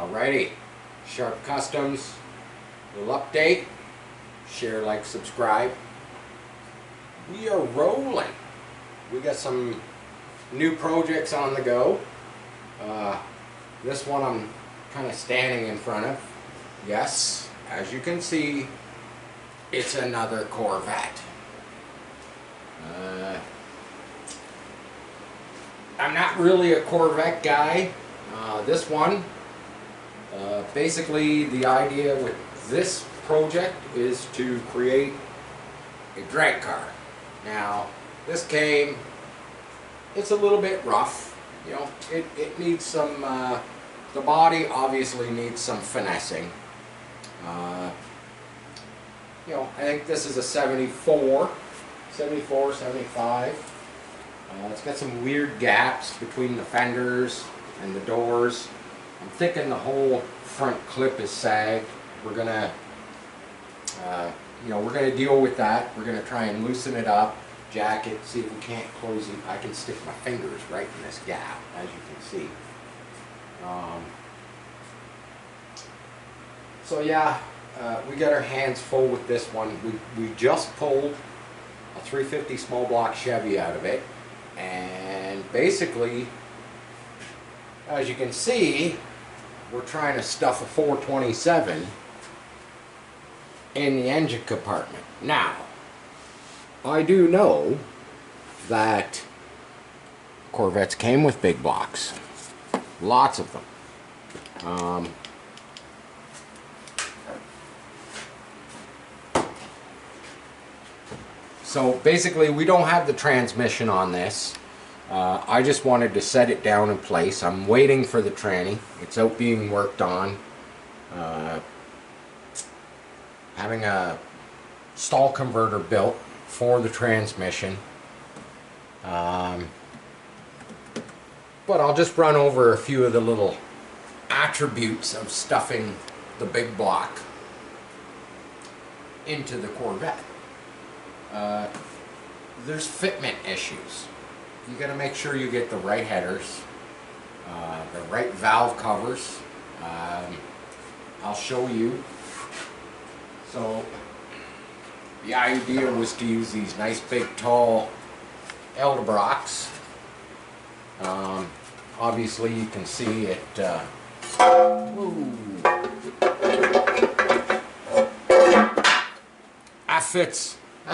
Alrighty, Sharp Customs, little update, share, like, subscribe. We are rolling. We got some new projects on the go. This one I'm kind of standing in front of. Yes, as you can see, it's another Corvette. I'm not really a Corvette guy. This one, basically the idea with this project is to create a drag car. Now, this came, it's a little bit rough, you know, it needs some, the body obviously needs some finessing. You know, I think this is a 74, 75. It's got some weird gaps between the fenders and the doors. I'm thinking the whole front clip is sagged. We're gonna, you know, we're gonna deal with that. We're gonna try and loosen it up, jack it, see if we can't close it. I can stick my fingers right in this gap, as you can see. So yeah, we got our hands full with this one. We just pulled a 350 small block Chevy out of it, and basically, as you can see, we're trying to stuff a 427 in the engine compartment. Now, I do know that Corvettes came with big blocks, lots of them. So basically, we don't have the transmission on this. I just wanted to set it down in place. I'm waiting for the tranny. It's out being worked on. Having a stall converter built for the transmission. But I'll just run over a few of the little attributes of stuffing the big block into the Corvette. There's fitment issues. You got to make sure you get the right headers, the right valve covers. I'll show you. So the idea was to use these nice big tall Elderbrocs. Obviously you can see it. That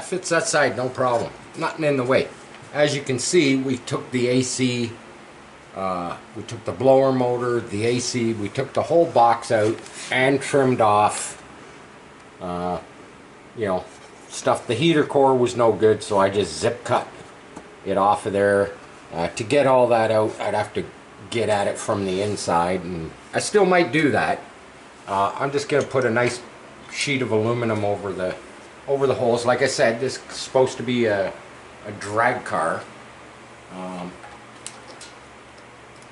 fits that side, no problem. Nothing in the way. As you can see, we took the AC, we took the blower motor, the AC, we took the whole box out and trimmed off, you know, stuff. The heater core was no good, so I just zip cut it off of there. To get all that out, I'd have to get at it from the inside, and I still might do that. I'm just going to put a nice sheet of aluminum over the holes. Like I said, this is supposed to be a drag car.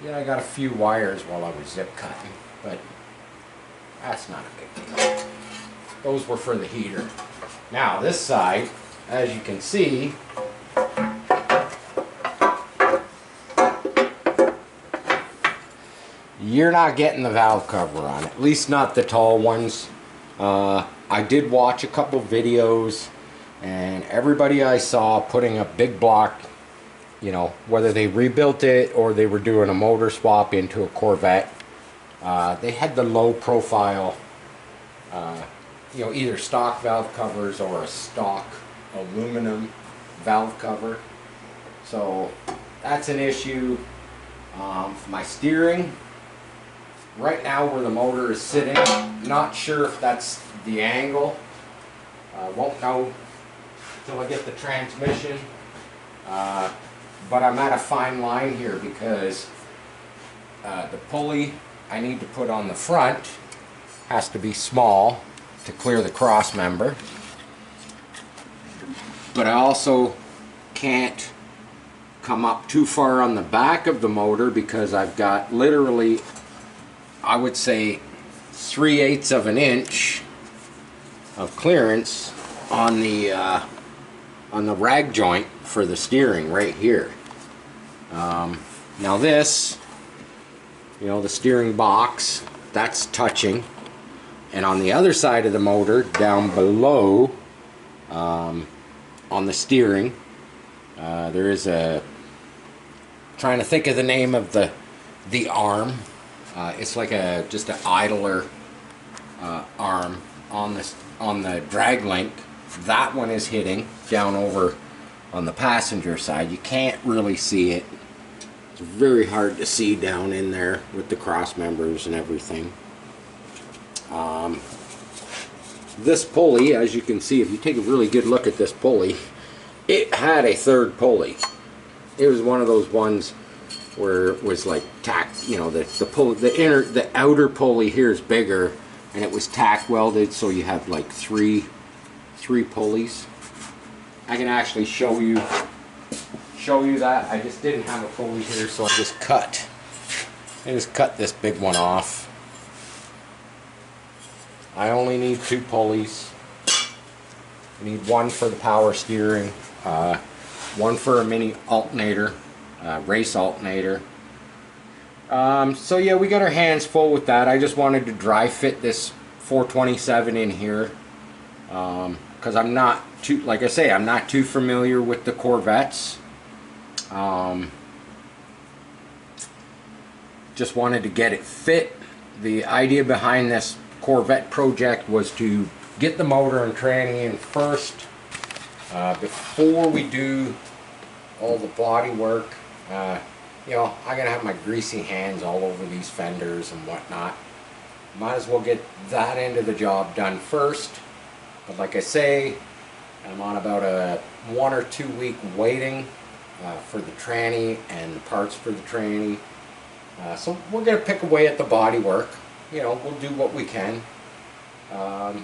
Yeah, I got a few wires while I was zip cutting, but that's not a big deal. Those were for the heater. Now this side, as you can see, you're not getting the valve cover on it, at least not the tall ones. I did watch a couple videos, and everybody I saw putting a big block, you know, whether they rebuilt it or they were doing a motor swap into a Corvette, they had the low profile, you know, either stock valve covers or a stock aluminum valve cover. So that's an issue. For my steering, right now where the motor is sitting, not sure if that's the angle. Won't know until I get the transmission. But I'm at a fine line here because the pulley I need to put on the front has to be small to clear the cross member. But I also can't come up too far on the back of the motor because I've got literally, I would say, 3/8 of an inch of clearance on the rag joint for the steering right here. Now this, you know, the steering box that's touching. And on the other side of the motor, down below, on the steering, there is a, trying to think of the name of the arm. It's like just an idler arm on the drag link. That one is hitting down over on the passenger side. You can't really see it. It's very hard to see down in there with the cross members and everything. This pulley, as you can see, if you take a really good look at this pulley, it had a third pulley. It was one of those ones where it was like tack, you know, the outer pulley here is bigger, and it was tack welded, so you have like three pulleys. I can actually show you that. I just didn't have a pulley here, so I just cut this big one off. I only need 2 pulleys. I need one for the power steering, one for a mini alternator, race alternator. So yeah, we got our hands full with that. I just wanted to dry fit this 427 in here, because I'm not too, like I say, I'm not too familiar with the Corvettes. Just wanted to get it fit. The idea behind this Corvette project was to get the motor and tranny in first, before we do all the body work. You know, I'm gonna have my greasy hands all over these fenders and whatnot. Might as well get that end of the job done first. But like I say, I'm on about a 1 or 2 week waiting for the tranny and the parts for the tranny. So we're gonna pick away at the body work. You know, we'll do what we can. The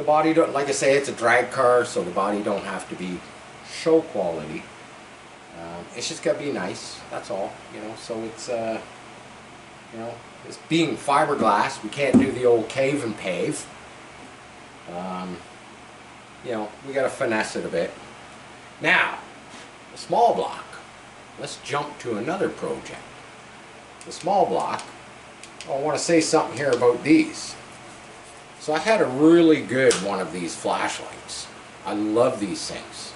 body don't, like I say, it's a drag car, so the body don't have to be show quality. It's just gotta be nice. That's all. You know, so it's you know, it's being fiberglass. We can't do the old cave and pave. You know, we gotta finesse it a bit. Now, the small block. Let's jump to another project. The small block. I want to say something here about these. So I had a really good one of these flashlights. I love these things.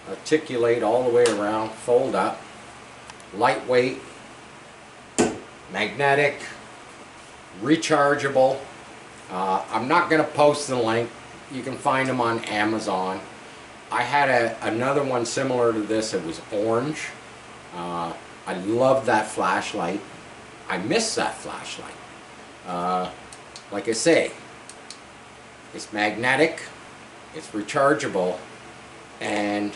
Articulate all the way around, fold up, lightweight, magnetic, rechargeable. I'm not going to post the link. You can find them on Amazon. I had another one similar to this. It was orange. I love that flashlight. I miss that flashlight. Like I say, it's magnetic, it's rechargeable, and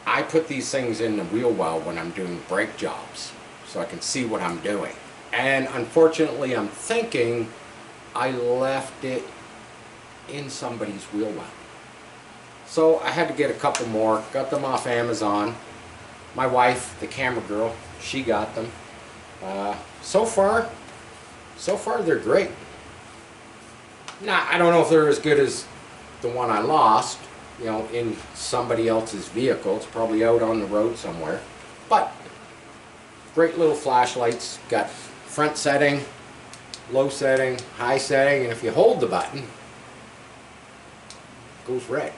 I put these things in the wheel well when I'm doing brake jobs so I can see what I'm doing. And unfortunately, I'm thinking I left it in somebody's wheel well. So I had to get a couple more, got them off Amazon. My wife, the camera girl, she got them. So far they're great. Now, I don't know if they're as good as the one I lost, you know, in somebody else's vehicle. It's probably out on the road somewhere. But great little flashlights. Got front setting, low setting, high setting, and if you hold the button, it goes red.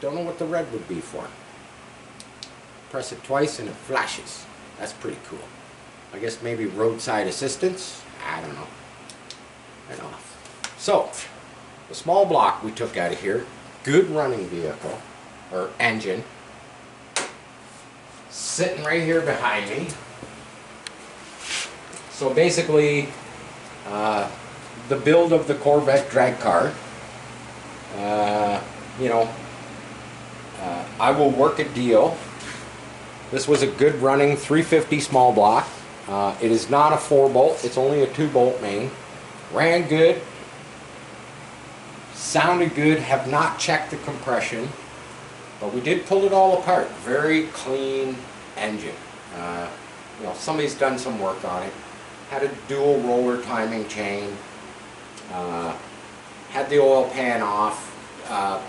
Don't know what the red would be for. Press it twice and it flashes. That's pretty cool. I guess maybe roadside assistance? I don't know. Right off. So, the small block we took out of here, good running vehicle, or engine, sitting right here behind me. So basically, the build of the Corvette drag car, you know, I will work a deal. This was a good running 350 small block. It is not a 4-bolt, it's only a 2-bolt main. Ran good, sounded good, have not checked the compression, but we did pull it all apart. Very clean engine. You know, somebody's done some work on it. Had a dual roller timing chain. Had the oil pan off.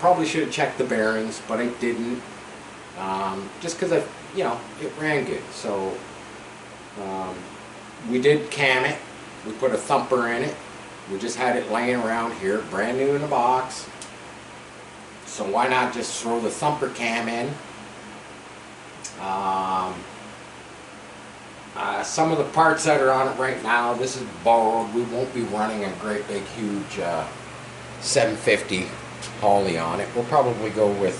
Probably should have checked the bearings, but I didn't. Just because you know, it ran good. So we did cam it. We put a thumper in it. We just had it laying around here, brand new in the box. So why not just throw the thumper cam in? Some of the parts that are on it right now, this is borrowed. We won't be running a great big huge 750 Holly on it. We'll probably go with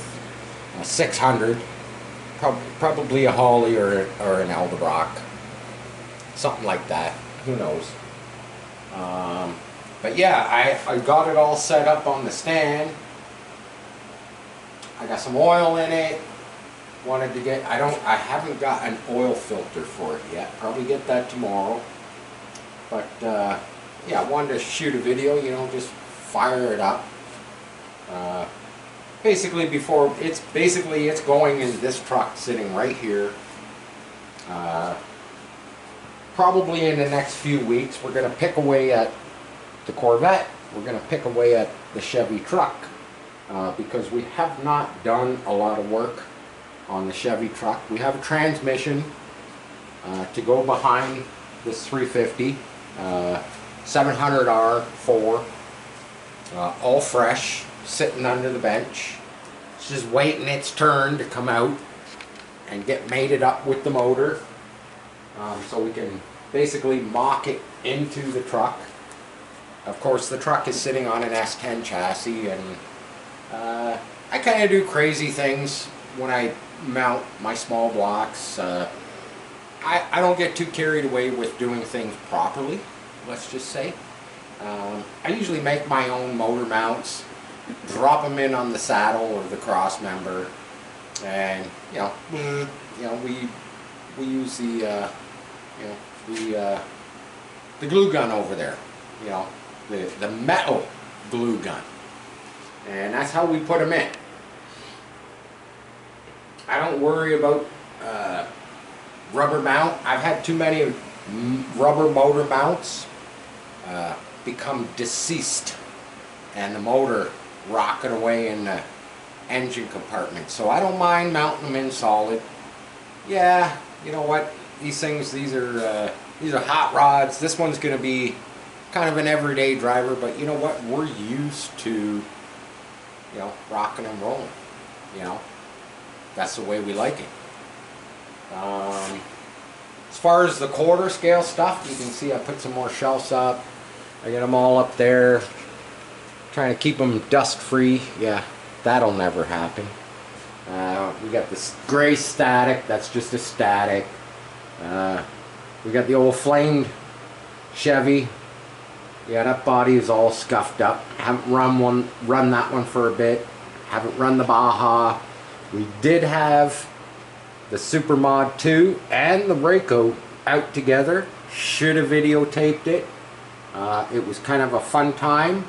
a 600, probably a Holly or an Eldebrock, something like that. Who knows? But yeah, I got it all set up on the stand. I got some oil in it. Wanted to get, I haven't got an oil filter for it yet. Probably get that tomorrow. But yeah, I wanted to shoot a video, you know, just fire it up. Basically it's going in this truck sitting right here. Probably in the next few weeks we're going to pick away at the Corvette. We're going to pick away at the Chevy truck. Because we have not done a lot of work on the Chevy truck. We have a transmission to go behind this 350, 700R4, all fresh, sitting under the bench. It's just waiting its turn to come out and get mated up with the motor, so we can basically mock it into the truck. Of course, the truck is sitting on an S10 chassis, and I kind of do crazy things when I mount my small blocks. I don't get too carried away with doing things properly, let's just say. I usually make my own motor mounts, drop them in on the saddle or the cross member, and we use the the glue gun over there, the metal glue gun. And that's how we put them in. I don't worry about rubber mount. I've had too many rubber motor mounts become deceased and the motor rocket away in the engine compartment. So I don't mind mounting them in solid. Yeah, you know what? These are hot rods. This one's going to be kind of an everyday driver, but you know what? We're used to rocking and rolling. That's the way we like it. As far as the quarter scale stuff, you can see I put some more shelves up. I get them all up there, trying to keep them dust free. Yeah, that'll never happen. We got this gray static, that's just a static. We got the old flamed Chevy. Yeah, that body is all scuffed up. Haven't run that one for a bit. Haven't run the Baja. We did have the Supermod 2 and the Rayco out together. Should have videotaped it. It was kind of a fun time.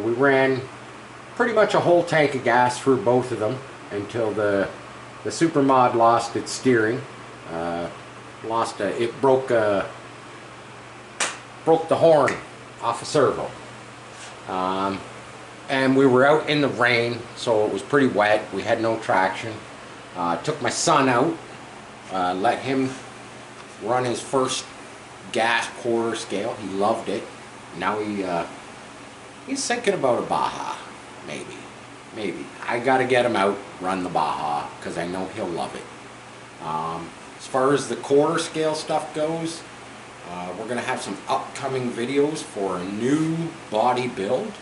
We ran pretty much a whole tank of gas through both of them until the Supermod lost its steering. It broke the horn off a servo. And we were out in the rain, so it was pretty wet. We had no traction. Took my son out, let him run his first gas quarter scale. He loved it. Now he's thinking about a Baja, maybe. I gotta get him out, run the Baja, because I know he'll love it. As far as the quarter scale stuff goes, we're gonna have some upcoming videos for a new body build.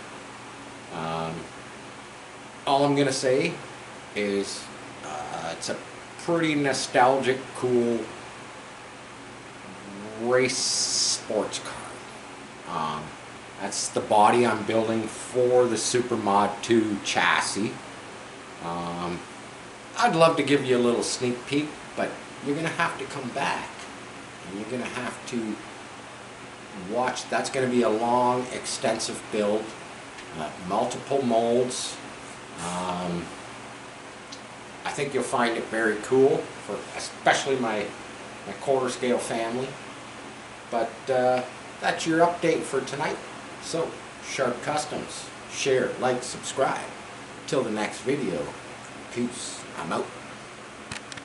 All I'm gonna say is it's a pretty nostalgic, cool race sports car. That's the body I'm building for the Supermod 2 chassis. I'd love to give you a little sneak peek, but you're gonna have to come back and you're gonna have to watch. That's gonna be a long, extensive build. Multiple molds. I think you'll find it very cool for especially my quarter scale family. But that's your update for tonight. So, Sharp Customs, share, like, subscribe. Till the next video, peace. I'm out.